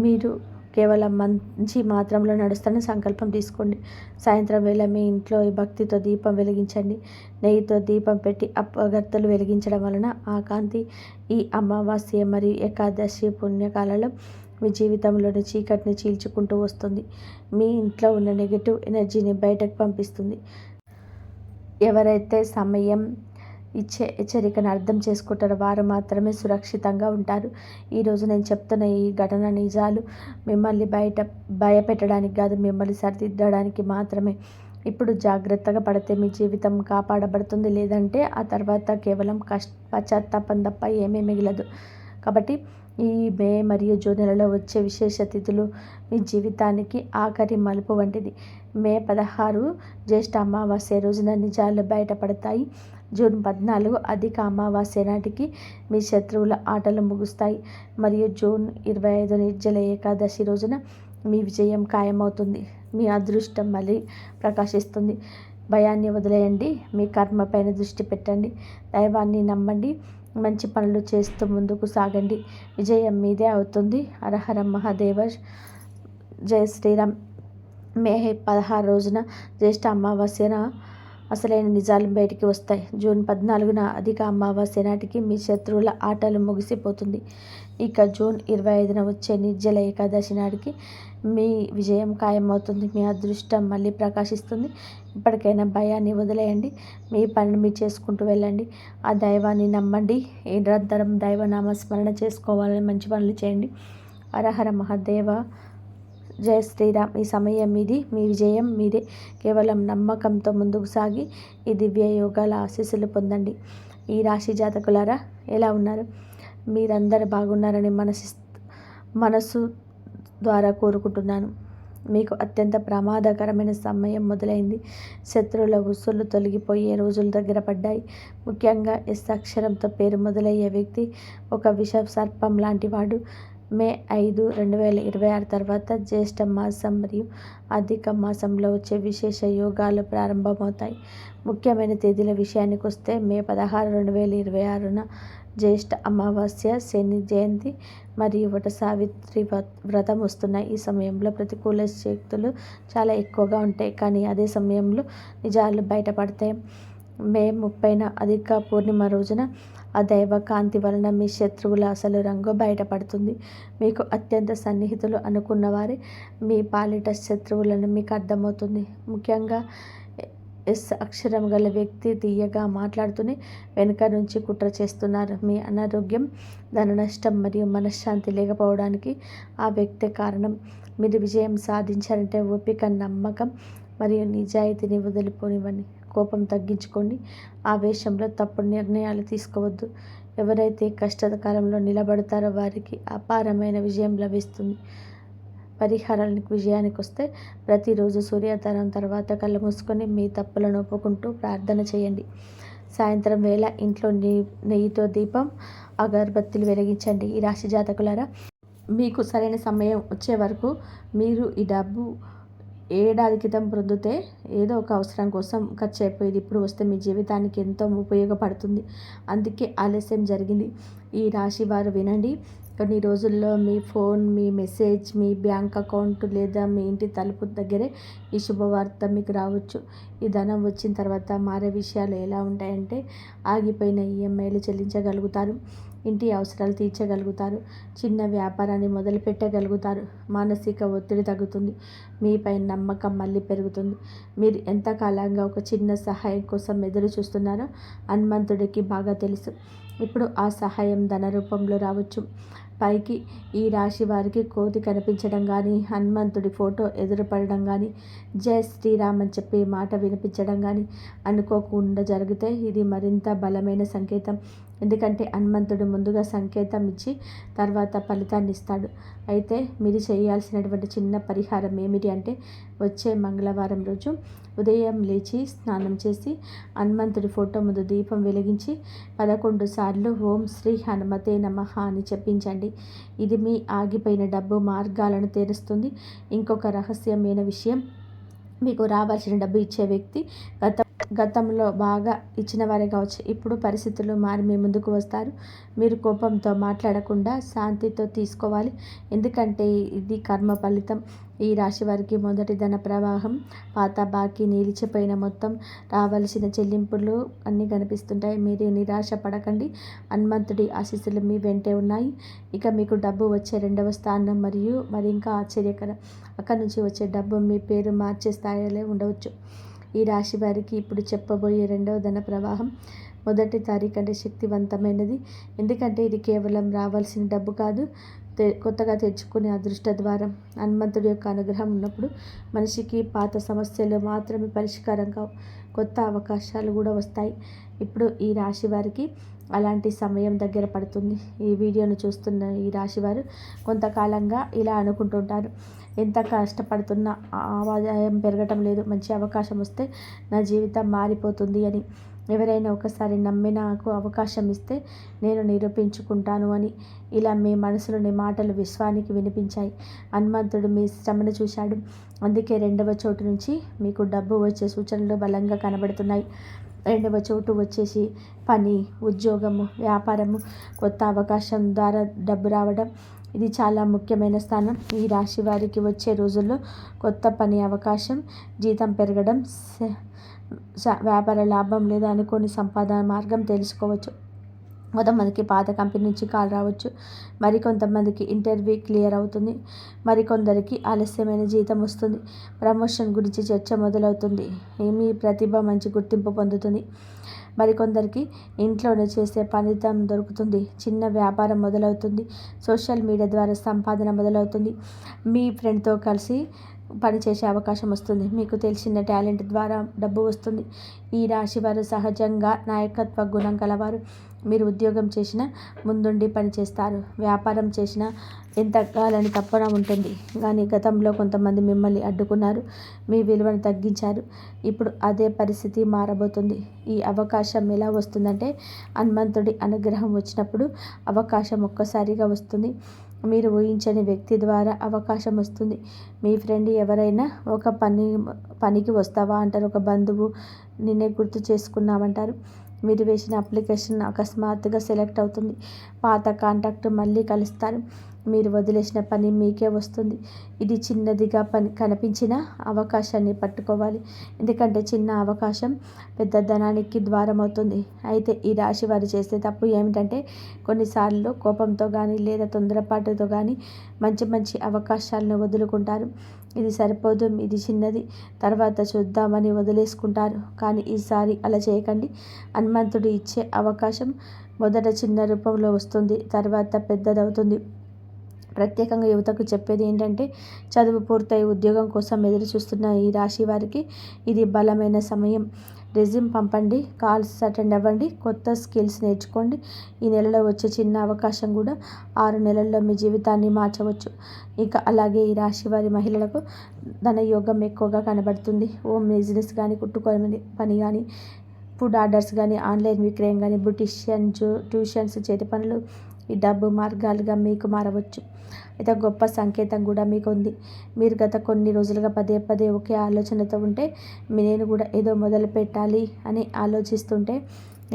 మీరు కేవలం మంచి మాత్రంలో నడుస్తానని సంకల్పం తీసుకోండి. సాయంత్రం వేళ మీ ఇంట్లో భక్తితో దీపం వెలిగించండి. నెయ్యితో దీపం పెట్టి అగరత్తులు వెలిగించడం వలన ఆ కాంతి ఈ అమావాస్య మరియు ఏకాదశి పుణ్యకాలలో మీ జీవితంలోని చీకటిని చీల్చుకుంటూ వస్తుంది. మీ ఇంట్లో ఉన్న నెగిటివ్ ఎనర్జీని బయటకు పంపిస్తుంది. ఎవరైతే సమయం ఇచ్చే హెచ్చరికను అర్థం చేసుకుంటారో వారు మాత్రమే సురక్షితంగా ఉంటారు. ఈరోజు నేను చెప్తున్న ఈ ఘటన నిజాలు మిమ్మల్ని భయపెట్టడానికి కాదు, మిమ్మల్ని సరిదిద్దడానికి మాత్రమే. ఇప్పుడు జాగ్రత్తగా పడితే మీ జీవితం కాపాడబడుతుంది. లేదంటే ఆ తర్వాత కేవలం పశ్చాత్తాపం తప్ప ఏమీ మిగలదు. కాబట్టి ఈ మే మరియు జూన్ నెలలో వచ్చే విశేష తిథులు మీ జీవితానికి ఆఖరి మలుపు వంటిది. మే 16 జ్యేష్ఠ అమావాస్య రోజున నిజాలు బయటపడతాయి. జూన్ 14 అధిక అమావాస్య నాటికి మీ శత్రువుల ఆటలు ముగుస్తాయి. మరియు జూన్ 25 నిర్జల ఏకాదశి రోజున మీ విజయం ఖాయమవుతుంది. మీ అదృష్టం మళ్ళీ ప్రకాశిస్తుంది. భయాన్ని వదిలేయండి. మీ కర్మపైన దృష్టి పెట్టండి. దైవాన్ని నమ్మండి. మంచి పనులు చేస్తూ ముందుకు సాగండి. విజయం మీదే అవుతుంది. హరహర మహాదేవ. జై శ్రీరామ్. మే 16 రోజున జ్యేష్ఠ అమావాస్యన అసలైన నిజాలు బయటికి వస్తాయి. జూన్ 14న అధిక అమావాస్య నాటికి మీ శత్రువుల ఆటలు ముగిసిపోతుంది. ఇక జూన్ 25న వచ్చే నిర్జల ఏకాదశి నాటికి మీ విజయం ఖాయమవుతుంది. మీ అదృష్టం మళ్ళీ ప్రకాశిస్తుంది. ఇప్పటికైనా భయాన్ని వదిలేయండి. మీ పనిని మీరు చేసుకుంటూ వెళ్ళండి. ఆ దైవాన్ని నమ్మండి. నిరంతరం దైవనామ స్మరణ చేసుకోవాలని మంచి పనులు చేయండి. హరహర మహాదేవ. జై శ్రీరామ్. ఈ సమయం మీది. మీ విజయం మీదే. కేవలం నమ్మకంతో ముందుకు సాగి ఈ దివ్య యోగాల ఆశీస్సులు పొందండి. ఈ రాశి జాతకులారా ఎలా ఉన్నారు? మీరందరూ బాగున్నారని మనసు ద్వారా కోరుకుంటున్నాను. మీకు అత్యంత ప్రమాదకరమైన సమయం మొదలైంది. శత్రువుల ఉసులు తొలగిపోయే రోజులు దగ్గర పడ్డాయి. ముఖ్యంగా ఎస్ అక్షరంతో పేరు మొదలయ్యే వ్యక్తి ఒక విష సర్పం లాంటి వాడు. మే 5, 2026 తర్వాత జ్యేష్ఠ మాసం మరియు అధిక మాసంలో వచ్చే విశేష యోగాలు ప్రారంభమవుతాయి. ముఖ్యమైన తేదీల విషయానికి వస్తే మే 16, 2026న జ్యేష్ఠ అమావాస్య, శని జయంతి మరియు వట సావిత్రి వ్రతం వస్తున్నాయి. ఈ సమయంలో ప్రతికూల శక్తులు చాలా ఎక్కువగా ఉంటాయి, కానీ అదే సమయంలో నిజాలు బయటపడతాయి. మే 30న అధిక పూర్ణిమ రోజున ఆ దైవ కాంతి వలన మీ శత్రువుల అసలు రంగు బయటపడుతుంది. మీకు అత్యంత సన్నిహితులు అనుకున్న వారే మీ పాలిట శత్రువులను మీకు అర్థమవుతుంది. ముఖ్యంగా ఎస్ అక్షరం గల వ్యక్తి తీయగా మాట్లాడుతూనే వెనుక నుంచి కుట్ర చేస్తున్నారు. మీ అనారోగ్యం, ధన నష్టం మరియు మనశ్శాంతి లేకపోవడానికి ఆ వ్యక్తే కారణం. మీరు విజయం సాధించాలంటే ఓపిక, నమ్మకం మరియు నిజాయితీని వదిలిపోనివ్వండి. కోపం తగ్గించుకోండి. ఆవేశంలో తప్పుడు నిర్ణయాలు తీసుకోవద్దు. ఎవరైతే కష్టకాలంలో నిలబడతారో వారికి అపారమైన విజయం లభిస్తుంది. పరిహారానికి విజయానికి వస్తే ప్రతిరోజు సూర్యోదయం తర్వాత కళ్ళు మూసుకొని మీ తప్పులను ఒప్పుకుంటూ ప్రార్థన చేయండి. సాయంత్రం వేళ ఇంట్లో నెయ్యితో దీపం, అగరబత్తులు వెలిగించండి. ఈ రాశి జాతకులారా, మీకు సరైన సమయం వచ్చే వరకు మీరు ఈ డబ్బు ఏడాది క్రితం పొందితే ఏదో ఒక అవసరం కోసం ఖర్చు అయిపోయేది. ఇప్పుడు వస్తే మీ జీవితానికి ఎంతో ఉపయోగపడుతుంది. అందుకే ఆలస్యం జరిగింది. ఈ రాశి వారు వినండి. కొన్ని రోజుల్లో మీ ఫోన్, మీ మెసేజ్, మీ బ్యాంక్ అకౌంట్ లేదా మీ ఇంటి తలుపు దగ్గరే ఈ శుభవార్త మీకు రావచ్చు. ఈ ధనం వచ్చిన తర్వాత మారే విషయాలు ఎలా ఉంటాయంటే, ఆగిపోయిన ఈఎంఐలు చెల్లించగలుగుతారు, ఇంటి అవసరాలు తీర్చగలుగుతారు, చిన్న వ్యాపారాన్ని మొదలు పెట్టగలుగుతారు, మానసిక ఒత్తిడి తగ్గుతుంది, మీపై నమ్మకం మళ్ళీ పెరుగుతుంది. మీరు ఎంతకాలంగా ఒక చిన్న సహాయం కోసం ఎదురు చూస్తున్నారో హనుమంతుడికి బాగా తెలుసు. ఇప్పుడు ఆ సహాయం ధన రూపంలో రావచ్చు. పైకి ఈ రాశి వారికి కోతి కనిపించడం కానీ, హనుమంతుడి ఫోటో ఎదురుపడడం కానీ, జై శ్రీరామ్ అని చెప్పి మాట వినిపించడం కానీ అనుకోకుండా జరిగితే ఇది మరింత బలమైన సంకేతం. ఎందుకంటే హనుమంతుడు ముందుగా సంకేతం ఇచ్చి తర్వాత ఫలితాన్ని ఇస్తాడు. అయితే మీరు చేయాల్సినటువంటి చిన్న పరిహారం ఏమిటి అంటే, వచ్చే మంగళవారం రోజు ఉదయం లేచి స్నానం చేసి హనుమంతుడి ఫోటో ముందు దీపం వెలిగించి 11 సార్లు ఓం శ్రీ హనుమతే నమః అని చెప్పించండి. ఇది మీ ఆగిపోయిన డబ్బు మార్గాలను తెరుస్తుంది. ఇంకొక రహస్యమైన విషయం, మీకు రావాల్సిన డబ్బు ఇచ్చే వ్యక్తి గతంలో బాగా ఇచ్చిన వారే కావచ్చు. ఇప్పుడు పరిస్థితులు మారి మీ ముందుకు వస్తారు. మీరు కోపంతో మాట్లాడకుండా శాంతితో తీసుకోవాలి, ఎందుకంటే ఇది కర్మ ఫలితం. ఈ రాశి వారికి మొదటి ధన ప్రవాహం, పాత బాకీ, నిలిచిపోయిన మొత్తం, రావాల్సిన చెల్లింపులు అన్నీ కనిపిస్తుంటాయి. మీరు నిరాశ పడకండి, హనుమంతుడి ఆశీస్సులు మీ వెంటే ఉన్నాయి. ఇక మీకు డబ్బు వచ్చే 2వ స్థానం మరియు మరి ఇంకా ఆశ్చర్యకరం, అక్కడి నుంచి వచ్చే డబ్బు మీ పేరు మార్చే స్థాయిలో ఉండవచ్చు. ఈ రాశి వారికి ఇప్పుడు చెప్పబోయే 2వ ధన ప్రవాహం మొదటి తారీఖు అంటే శక్తివంతమైనది, ఎందుకంటే ఇది కేవలం రావాల్సిన డబ్బు కాదు, కొత్తగా తెచ్చుకునే అదృష్ట ద్వారం. హనుమంతుడి యొక్క అనుగ్రహం ఉన్నప్పుడు మనిషికి పాత సమస్యలు మాత్రమే పరిష్కారం కావు, కొత్త అవకాశాలు కూడా వస్తాయి. ఇప్పుడు ఈ రాశి వారికి అలాంటి సమయం దగ్గర పడుతుంది. ఈ వీడియోను చూస్తున్న ఈ రాశివారు కొంతకాలంగా ఇలా అనుకుంటుంటారు, ఎంత కష్టపడుతున్నా ఆదాయం పెరగటం లేదు, మంచి అవకాశం వస్తే నా జీవితం మారిపోతుంది అని. ఎవరైనా ఒకసారి నమ్మి నాకు అవకాశం ఇస్తే నేను నిరూపించుకుంటాను అని. ఇలా మీ మనసులోని మాటలు విశ్వానికి వినిపించాయి. హనుమంతుడు మీ శ్రమను చూశాడు, అందుకే 2వ చోటు నుంచి మీకు డబ్బు వచ్చే సూచనలు బలంగా కనబడుతున్నాయి. 2వ చోటు వచ్చేసి పని, ఉద్యోగము, వ్యాపారము, కొత్త అవకాశం ద్వారా డబ్బు రావడం, ఇది చాలా ముఖ్యమైన స్థానం. ఈ రాశి వారికి వచ్చే రోజుల్లో కొత్త పని అవకాశం, జీతం పెరగడం, వ్యాపార లాభం లేదా అనుకోని సంపాదన మార్గం తెలుసుకోవచ్చు. కొంతమందికి పాత కంపెనీ నుంచి కాల్ రావచ్చు, మరికొంతమందికి ఇంటర్వ్యూ క్లియర్ అవుతుంది, మరికొందరికి ఆలస్యమైన జీతం వస్తుంది, ప్రమోషన్ గురించి చర్చ మొదలవుతుంది, మీ ప్రతిభ మంచి గుర్తింపు పొందుతుంది. మరికొందరికి ఇంట్లోనే చేసే ఫలితం దొరుకుతుంది, చిన్న వ్యాపారం మొదలవుతుంది, సోషల్ మీడియా ద్వారా సంపాదన మొదలవుతుంది, మీ ఫ్రెండ్తో కలిసి పనిచేసే అవకాశం వస్తుంది, మీకు తెలిసిన టాలెంట్ ద్వారా డబ్బు వస్తుంది. ఈ రాశి వారు సహజంగా నాయకత్వ గుణం కలవారు. మీరు ఉద్యోగం చేసినా ముందుండి పనిచేస్తారు, వ్యాపారం చేసినా ఎంతకాలని తప్పన ఉంటుంది. కానీ గతంలో కొంతమంది మిమ్మల్ని అడ్డుకున్నారు, మీ విలువను తగ్గించారు. ఇప్పుడు అదే పరిస్థితి మారబోతుంది. ఈ అవకాశం ఎలా వస్తుందంటే, హనుమంతుడి అనుగ్రహం వచ్చినప్పుడు అవకాశం ఒక్కసారిగా వస్తుంది. మీరు ఊహించని వ్యక్తి ద్వారా అవకాశం వస్తుంది. మీ ఫ్రెండ్ ఎవరైనా ఒక పనికి వస్తావా అంటారు, ఒక బంధువు నిన్నే గుర్తు చేసుకున్నామంటారు. మీరు వేసిన అప్లికేషన్ అకస్మాత్తుగా సెలెక్ట్ అవుతుంది, పాత కాంటాక్ట్ మళ్ళీ కలుస్తారు, మీరు వదిలేసిన పని మీకే వస్తుంది. ఇది చిన్నదిగా కనిపించిన అవకాశాన్ని పట్టుకోవాలి, ఎందుకంటే చిన్న అవకాశం పెద్ద ధనానికి ద్వారం అవుతుంది. అయితే ఈ రాశి వారు చేసే తప్పు ఏమిటంటే, కొన్నిసార్లు కోపంతో కానీ లేదా తొందరపాటుతో కానీ మంచి అవకాశాలను వదులుకుంటారు. ఇది సరిపోదు, ఇది చిన్నది, తర్వాత చూద్దామని వదిలేసుకుంటారు. కానీ ఈసారి అలా చేయకండి. హనుమంతుడు ఇచ్చే అవకాశం మొదట చిన్న రూపంలో వస్తుంది, తర్వాత పెద్దదవుతుంది. ప్రత్యేకంగా యువతకు చెప్పేది ఏంటంటే, చదువు పూర్తయి ఉద్యోగం కోసం ఎదురు చూస్తున్న ఈ రాశి వారికి ఇది బలమైన సమయం. రెజ్యూమ్ పంపండి, కాల్స్ అటెండ్ అవ్వండి, కొత్త స్కిల్స్ నేర్చుకోండి. ఈ నెలలో వచ్చే చిన్న అవకాశం కూడా 6 నెలల్లో మీ జీవితాన్ని మార్చవచ్చు. ఇక అలాగే ఈ రాశి వారి మహిళలకు ధనయోగం ఎక్కువగా కనబడుతుంది. హోమ్ బిజినెస్ కానీ, కుట్టుకోని పని కానీ, ఫుడ్ ఆర్డర్స్ కానీ, ఆన్లైన్ విక్రయం కానీ, బ్యూటిషియన్, ట్యూషన్స్, చేతి పనులు ఈ డబ్బు మార్గాలుగా మీకు మారవచ్చు. అయితే గొప్ప సంకేతం కూడా మీకు ఉంది. మీరు గత కొన్ని రోజులుగా పదే ఒకే ఆలోచనతో ఉంటే, నేను కూడా ఏదో మొదలు పెట్టాలి అని ఆలోచిస్తుంటే,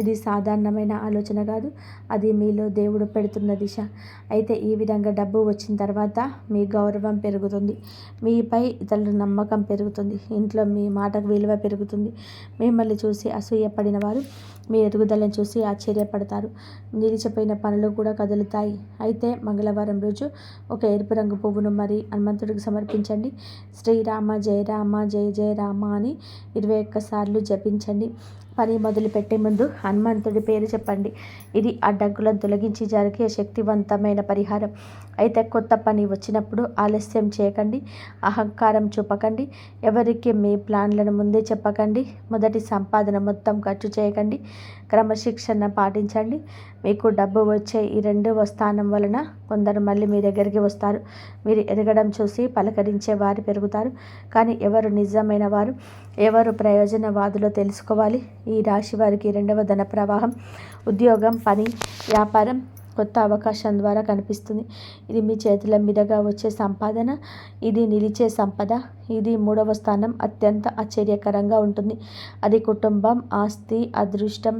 ఇది సాధారణమైన ఆలోచన కాదు, అది మీలో దేవుడు పెడుతున్న దిశ. అయితే ఈ విధంగా డబ్బు వచ్చిన తర్వాత మీ గౌరవం పెరుగుతుంది, మీపై ఇతరుల నమ్మకం పెరుగుతుంది, ఇంట్లో మీ మాటకు విలువ పెరుగుతుంది. మిమ్మల్ని చూసి అసూయపడిన వారు మీ ఎదుగుదలను చూసి ఆశ్చర్యపడతారు. నిలిచిపోయిన పనులు కూడా కదులుతాయి. అయితే మంగళవారం రోజు ఒక ఎరుపు రంగు పువ్వును మరి హనుమంతుడికి సమర్పించండి. శ్రీరామ జయ రామ జయ జయ రామ అని 21 సార్లు జపించండి. పని మొదలుపెట్టే ముందు హనుమంతుడి పేరు చెప్పండి. ఇది అడ్డంకులను తొలగించి జరిగే శక్తివంతమైన పరిహారం. అయితే కొత్త పని వచ్చినప్పుడు ఆలస్యం చేయకండి, అహంకారం చూపకండి, ఎవరికి మీ ప్లాన్లను ముందే చెప్పకండి, మొదటి సంపాదన మొత్తం ఖర్చు చేయకండి, క్రమశిక్షణ పాటించండి. మీకు డబ్బు వచ్చే ఈ 2వ స్థానం వలన కొందరు మళ్ళీ మీ దగ్గరికి వస్తారు. మీరు ఎదగడం చూసి పలకరించే వారు పెరుగుతారు. కానీ ఎవరు నిజమైన వారు, ఎవరు ప్రయోజనవాదులో తెలుసుకోవాలి. ఈ రాశి వారికి 2వ ధన ప్రవాహం ఉద్యోగం, పని, వ్యాపారం కొత్త అవకాశం ద్వారా కనిపిస్తుంది. ఇది మీ చేతుల మీదుగా వచ్చే సంపాదన, ఇది నిలిచే సంపద. ఇది 3వ స్థానం అత్యంత ఆశ్చర్యకరంగా ఉంటుంది. అది కుటుంబం, ఆస్తి, అదృష్టం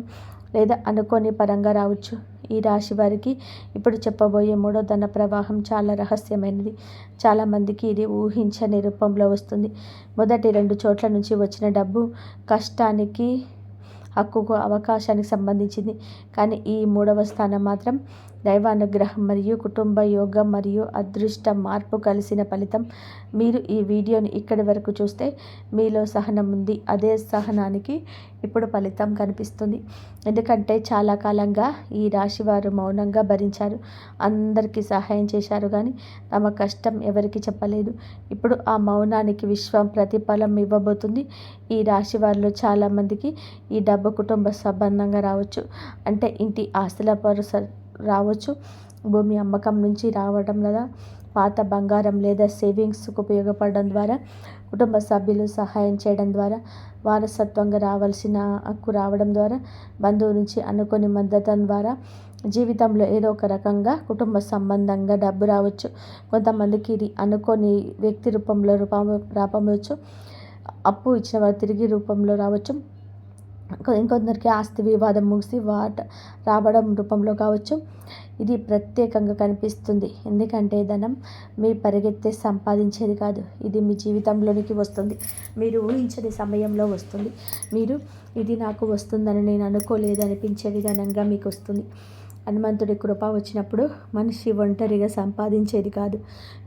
లేదా అనుకోని పరంగా రావచ్చు. ఈ రాశి వారికి ఇప్పుడు చెప్పబోయే 3వ ధన ప్రవాహం చాలా రహస్యమైనది. చాలామందికి ఇది ఊహించని రూపంలో వస్తుంది. మొదటి 2 చోట్ల నుంచి వచ్చిన డబ్బు కష్టానికి, హక్కుకు, అవకాశానికి సంబంధించింది. కానీ ఈ 3వ స్థానం మాత్రం దైవానుగ్రహం మరియు కుటుంబ యోగం మరియు అదృష్ట మార్పు కలిసిన ఫలితం. మీరు ఈ వీడియోని ఇక్కడి వరకు చూస్తే మీలో సహనం ఉంది. అదే సహనానికి ఇప్పుడు ఫలితం కనిపిస్తుంది. ఎందుకంటే చాలా కాలంగా ఈ రాశి వారు మౌనంగా భరించారు, అందరికీ సహాయం చేశారు, కానీ తమ కష్టం ఎవరికి చెప్పలేదు. ఇప్పుడు ఆ మౌనానికి విశ్వం ప్రతిఫలం ఇవ్వబోతుంది. ఈ రాశి వారిలో చాలామందికి ఈ డబ్బు కుటుంబ సంబంధంగా రావచ్చు. అంటే ఇంటి ఆస్తుల పరుస రావచ్చు, భూమి అమ్మకం నుంచి రావడం లేదా పాత బంగారం లేదా సేవింగ్స్కు ఉపయోగపడడం ద్వారా, కుటుంబ సభ్యులు సహాయం చేయడం ద్వారా, వారసత్వంగా రావాల్సిన హక్కు రావడం ద్వారా, బంధువు నుంచి అనుకోని మద్దతు ద్వారా, జీవితంలో ఏదో ఒక రకంగా కుటుంబ సంబంధంగా డబ్బు రావచ్చు. కొంతమందికి ఇది అనుకోని వ్యక్తి రూపంలో రావచ్చు, అప్పు ఇచ్చిన వారు తిరిగి రూపంలో రావచ్చు. ఇంకొందరికి ఆస్తి వివాదం ముగిసి రావడం రూపంలో కావచ్చు. ఇది ప్రత్యేకంగా కనిపిస్తుంది ఎందుకంటే ధనం మీ పరిగెత్తే సంపాదించేది కాదు. ఇది మీ జీవితంలోనికి వస్తుంది, మీరు ఊహించని సమయంలో వస్తుంది. మీరు ఇది నాకు వస్తుందని నేను అనుకోలేదు అనిపించే విధానంగా మీకు వస్తుంది. హనుమంతుడి కృప వచ్చినప్పుడు మనిషి ఒంటరిగా సంపాదించేది కాదు,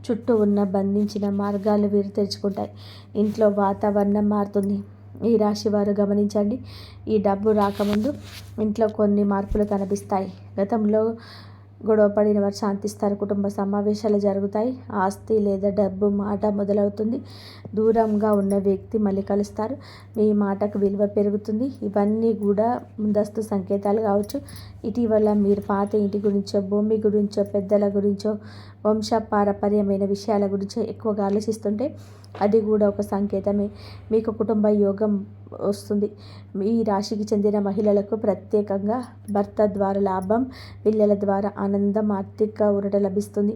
చుట్టూ ఉన్న బంధించిన మార్గాలు వీరు తెరుచుకుంటాయి. ఇంట్లో వాతావరణం మారుతుంది. ఈ రాశి వారు గమనించండి, ఈ డబ్బు రాకముందు ఇంట్లో కొన్ని మార్పులు కనిపిస్తాయి. గతంలో గొడవపడిన వారు శాంతిస్తారు, కుటుంబ సమావేశాలు జరుగుతాయి, ఆస్తి లేదా డబ్బు మాట మొదలవుతుంది, దూరంగా ఉన్న వ్యక్తి మళ్ళీ కలుస్తారు, మీ మాటకు విలువ పెరుగుతుంది. ఇవన్నీ కూడా ముందస్తు సంకేతాలు కావచ్చు. ఇటీవల మీరు పాత ఇంటి గురించో, భూమి గురించో, పెద్దల గురించో, వంశపారపర్యమైన విషయాల గురించో ఎక్కువగా ఆలోచిస్తుంటే అది కూడా ఒక సంకేతమే. మీకు కుటుంబ యోగం వస్తుంది. ఈ రాశికి చెందిన మహిళలకు ప్రత్యేకంగా భర్త ద్వారా లాభం, పిల్లల ద్వారా ఆనందం, ఆర్థిక ఊరట లభిస్తుంది.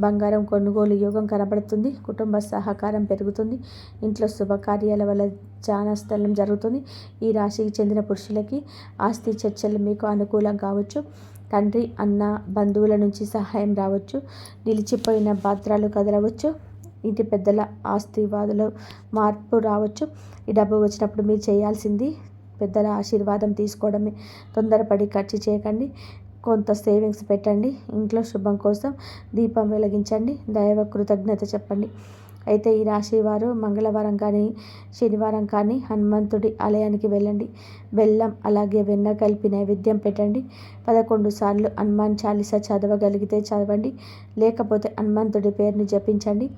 బంగారం కొనుగోలు యోగం కనబడుతుంది. కుటుంబ సహకారం పెరుగుతుంది. ఇంట్లో శుభకార్యాల వల్ల జానస్థలం జరుగుతుంది. ఈ రాశికి చెందిన పురుషులకి ఆస్తి చర్చలు మీకు అనుకూలం కావచ్చు. తండ్రి, అన్న, బంధువుల నుంచి సహాయం రావచ్చు. నిలిచిపోయిన పాత్రలు కదలవచ్చు. ఇంటి పెద్దల ఆస్తివాదులో మార్పు రావచ్చు. ఈ డబ్బు వచ్చినప్పుడు మీరు చేయాల్సింది పెద్దల ఆశీర్వాదం తీసుకోవడమే. తొందరపడి ఖర్చు చేయకండి. కొంత సేవింగ్స్ పెట్టండి. ఇంట్లో శుభం కోసం దీపం వెలిగించండి. దైవ కృతజ్ఞత చెప్పండి. అయితే ఈ రాశి వారు మంగళవారం కానీ శనివారం కానీ హనుమంతుడి ఆలయానికి వెళ్ళండి. బెల్లం అలాగే వెన్న కలిపి నైవేద్యం పెట్టండి. 11 సార్లు హనుమాన్ చాలీసా చదవగలిగితే చదవండి, లేకపోతే హనుమంతుడి పేరుని జపించండి.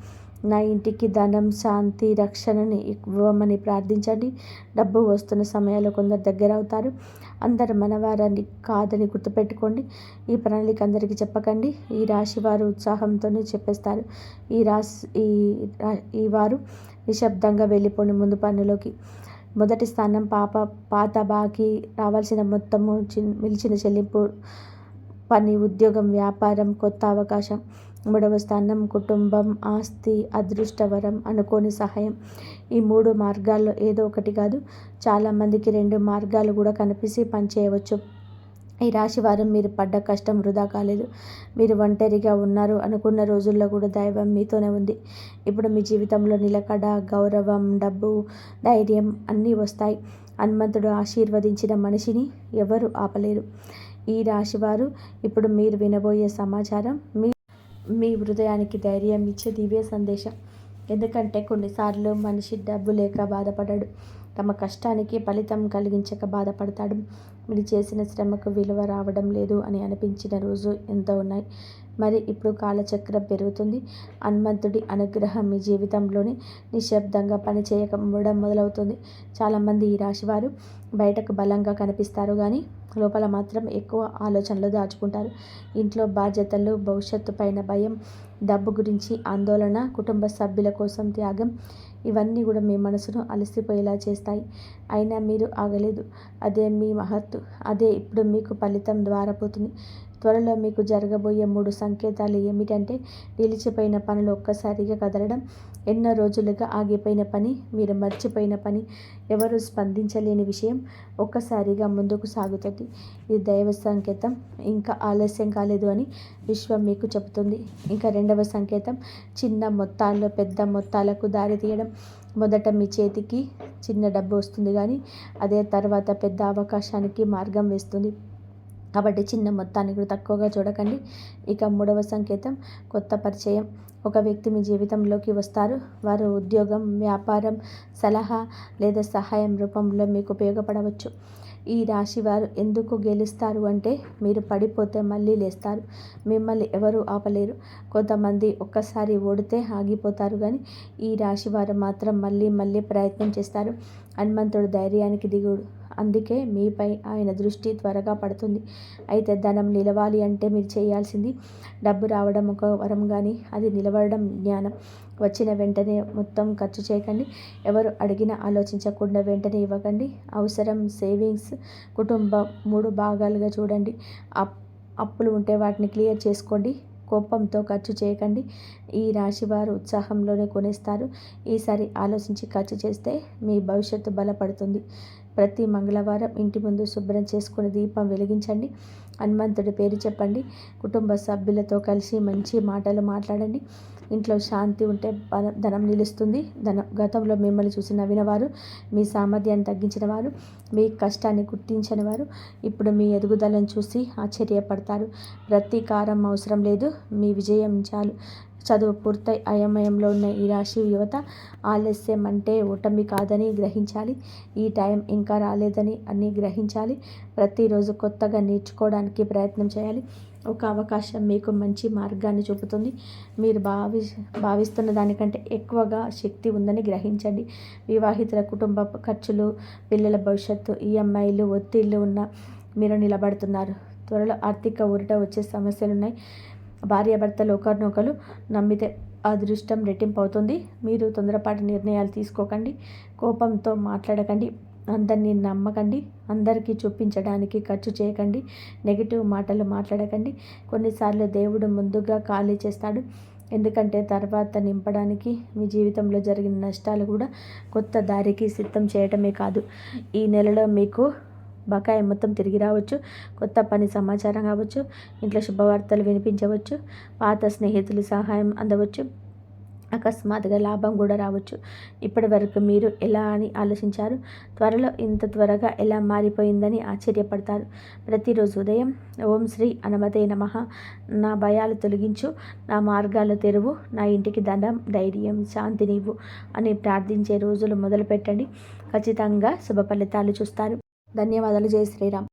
నా ఇంటికి ధనం, శాంతి, రక్షణని ఇవ్వమని ప్రార్థించండి. డబ్బు వస్తున్న సమయాల్లో కొందరు దగ్గర అవుతారు. అందరు మనవారని కాదని గుర్తుపెట్టుకోండి. ఈ ప్రణాళిక అందరికీ చెప్పకండి. ఈ రాశి వారు ఉత్సాహంతోనే చెప్పేస్తారు. ఈ వారు నిశ్శబ్దంగా వెళ్ళిపోండి ముందు పనులోకి. మొదటి స్థానం పాత బాకీ, రావాల్సిన మొత్తము, మిలిచిన చెల్లింపు, పని, ఉద్యోగం, వ్యాపారం, కొత్త అవకాశం. 3వ స్థానం కుటుంబం, ఆస్తి, అదృష్టవరం, అనుకోని సహాయం. ఈ 3 మార్గాల్లో ఏదో ఒకటి కాదు, చాలామందికి 2 మార్గాలు కూడా కనిపిసి పనిచేయవచ్చు. ఈ రాశి వారు మీరు పడ్డ కష్టం వృధా కాలేదు. మీరు ఒంటరిగా ఉన్నారు అనుకున్న రోజుల్లో కూడా దైవం మీతోనే ఉంది. ఇప్పుడు మీ జీవితంలో నిలకడ, గౌరవం, డబ్బు, ధైర్యం అన్నీ వస్తాయి. హనుమంతుడు ఆశీర్వదించిన మనిషిని ఎవరు ఆపలేరు. ఈ రాశివారు ఇప్పుడు మీరు వినబోయే సమాచారం మీ హృదయానికి ధైర్యం ఇచ్చే దివ్య సందేశం. ఎందుకంటే కొన్నిసార్లు మనిషి డబ్బు లేక బాధపడ్డాడు, తమ కష్టానికి ఫలితం కలిగించక బాధపడతాడు. మీరు చేసిన శ్రమకు విలువ రావడం లేదు అని అనిపించిన రోజు ఎంతో ఉన్నాయి. మరి ఇప్పుడు కాలచక్రం పెరుగుతుంది. హనుమంతుడి అనుగ్రహం మీ జీవితంలోని నిశ్శబ్దంగా పనిచేయడం మొదలవుతుంది. చాలామంది ఈ రాశివారు బయటకు బలంగా కనిపిస్తారు కానీ లోపల మాత్రం ఎక్కువ ఆలోచనలు దాచుకుంటారు. ఇంట్లో బాధ్యతలు, భవిష్యత్తు పైన భయం, డబ్బు గురించి ఆందోళన, కుటుంబ సభ్యుల కోసం త్యాగం, ఇవన్నీ కూడా మీ మనసును అలసిపోయేలా చేస్తాయి. అయినా మీరు ఆగలేదు. అదే మీ మహత్తు. అదే ఇప్పుడు మీకు ఫలితం ద్వారపోతుంది. త్వరలో మీకు జరగబోయే 3 సంకేతాలు ఏమిటంటే, నిలిచిపోయిన పనులు ఒక్కసారిగా కదలడం, ఎన్నో రోజులుగా ఆగిపోయిన పని, మీరు మర్చిపోయిన పని, ఎవరు స్పందించలేని విషయం ఒక్కసారిగా ముందుకు సాగుతుంది. ఇది దైవ సంకేతం. ఇంకా ఆలస్యం కాలేదు అని విశ్వం మీకు చెబుతుంది. ఇంకా రెండవ సంకేతం, చిన్న మొత్తాల్లో పెద్ద మొత్తాలకు దారి తీయడం. మొదట మీ చేతికి చిన్న డబ్బు వస్తుంది కానీ అదే తర్వాత పెద్ద అవకాశానికి మార్గం వేస్తుంది. కాబట్టి చిన్న మొత్తాన్ని కూడా తక్కువగా చూడకండి. ఇక మూడవ సంకేతం, కొత్త పరిచయం. ఒక వ్యక్తి మీ జీవితంలోకి వస్తారు. వారు ఉద్యోగం, వ్యాపారం, సలహా లేదా సహాయం రూపంలో మీకు ఉపయోగపడవచ్చు. ఈ రాశి వారు ఎందుకు గెలుస్తారు అంటే, మీరు పడిపోతే మళ్ళీ లేస్తారు. మిమ్మల్ని ఎవరూ ఆపలేరు. కొంతమంది ఒక్కసారి ఓడితే ఆగిపోతారు కానీ ఈ రాశి వారు మాత్రం మళ్ళీ మళ్ళీ ప్రయత్నం చేస్తారు. హనుమంతుడు ధైర్యానికి దిగుడు. అందుకే మీపై ఆయన దృష్టి త్వరగా పడుతుంది. అయితే ధనం నిలవాలి అంటే మీరు చేయాల్సింది, డబ్బు రావడం ఒక వరం కానీ అది నిలబడడం జ్ఞానం. వచ్చిన వెంటనే మొత్తం ఖర్చు చేయకండి. ఎవరు అడిగినా ఆలోచించకుండా వెంటనే ఇవ్వకండి. అవసరం, సేవింగ్స్, కుటుంబం 3 భాగాలుగా చూడండి. అప్పులు ఉంటే వాటిని క్లియర్ చేసుకోండి. కోపంతో ఖర్చు చేయకండి. ఈ రాశివారు ఉత్సాహంలోనే కొనేస్తారు. ఈసారి ఆలోచించి ఖర్చు చేస్తే మీ భవిష్యత్తు బలపడుతుంది. ప్రతి మంగళవారం ఇంటి ముందు శుభ్రం చేసుకుని దీపం వెలిగించండి. హనుమంతుడి పేరు చెప్పండి. కుటుంబ సభ్యులతో కలిసి మంచి మాటలు మాట్లాడండి. ఇంట్లో శాంతి ఉంటే ధనం నిలుస్తుంది. గతంలో మిమ్మల్ని చూసి నవ్వినవారు, మీ సామర్థ్యాన్ని తగ్గించిన వారు, మీ కష్టాన్ని గుర్తించని వారు ఇప్పుడు మీ ఎదుగుదలను చూసి ఆశ్చర్యపడతారు. ప్రతీకారం అవసరం లేదు. మీ విజయం చాలు. చదువు పూర్తయి అయోమయంలో ఉన్న ఈ రాశి యువత, ఆలస్యం అంటే ఓటమి కాదని గ్రహించాలి. ఈ టైం ఇంకా రాలేదని అన్నీ గ్రహించాలి. ప్రతిరోజు కొత్తగా నేర్చుకోవడానికి ప్రయత్నం చేయాలి. ఒక అవకాశం మీకు మంచి మార్గాన్ని చూపుతుంది. మీరు భావిస్తున్న దానికంటే ఎక్కువగా శక్తి ఉందని గ్రహించండి. వివాహితుల కుటుంబ ఖర్చులు, పిల్లల భవిష్యత్తు, ఈఎంఐలు, ఒత్తిళ్లు ఉన్న మీరు నిలబడుతున్నారు. త్వరలో ఆర్థిక ఊరట వచ్చే సమస్యలున్నాయి. భార్యాభర్తలు ఒకరినొకరు నమ్మితే అదృష్టం రెట్టింపు అవుతుంది. మీరు తొందరపాటు నిర్ణయాలు తీసుకోకండి. కోపంతో మాట్లాడకండి. అందరినీ నమ్మకండి. అందరికీ చూపించడానికి ఖర్చు చేయకండి. నెగిటివ్ మాటలు మాట్లాడకండి. కొన్నిసార్లు దేవుడు ముందుగా ఖాళీ చేస్తాడు. ఎందుకంటే తర్వాత నింపడానికి. మీ జీవితంలో జరిగిన నష్టాలు కూడా కొత్త దారికి సిద్ధం చేయటమే కాదు. ఈ నెలలో మీకు బకాయి మొత్తం తిరిగి రావచ్చు. కొత్త పని సమాచారం కావచ్చు. ఇంట్లో శుభవార్తలు వినిపించవచ్చు. పాత స్నేహితులు సహాయం అందవచ్చు. అకస్మాత్తుగా లాభం కూడా రావచ్చు. ఇప్పటి వరకు మీరు ఎలా అని ఆలోచించారు. త్వరలో ఇంత త్వరగా ఎలా మారిపోయిందని ఆశ్చర్యపడతారు. ప్రతిరోజు ఉదయం ఓం శ్రీ హనుమతే నమః, నా భయాలు తొలగించు, నా మార్గాలు తెరువు, నా ఇంటికి ధనం, ధైర్యం, శాంతినివ్వు అని ప్రార్థించే రోజులు మొదలుపెట్టండి. ఖచ్చితంగా శుభ ఫలితాలు చూస్తారు. ధన్యవాదాలు. జై శ్రీరామ్.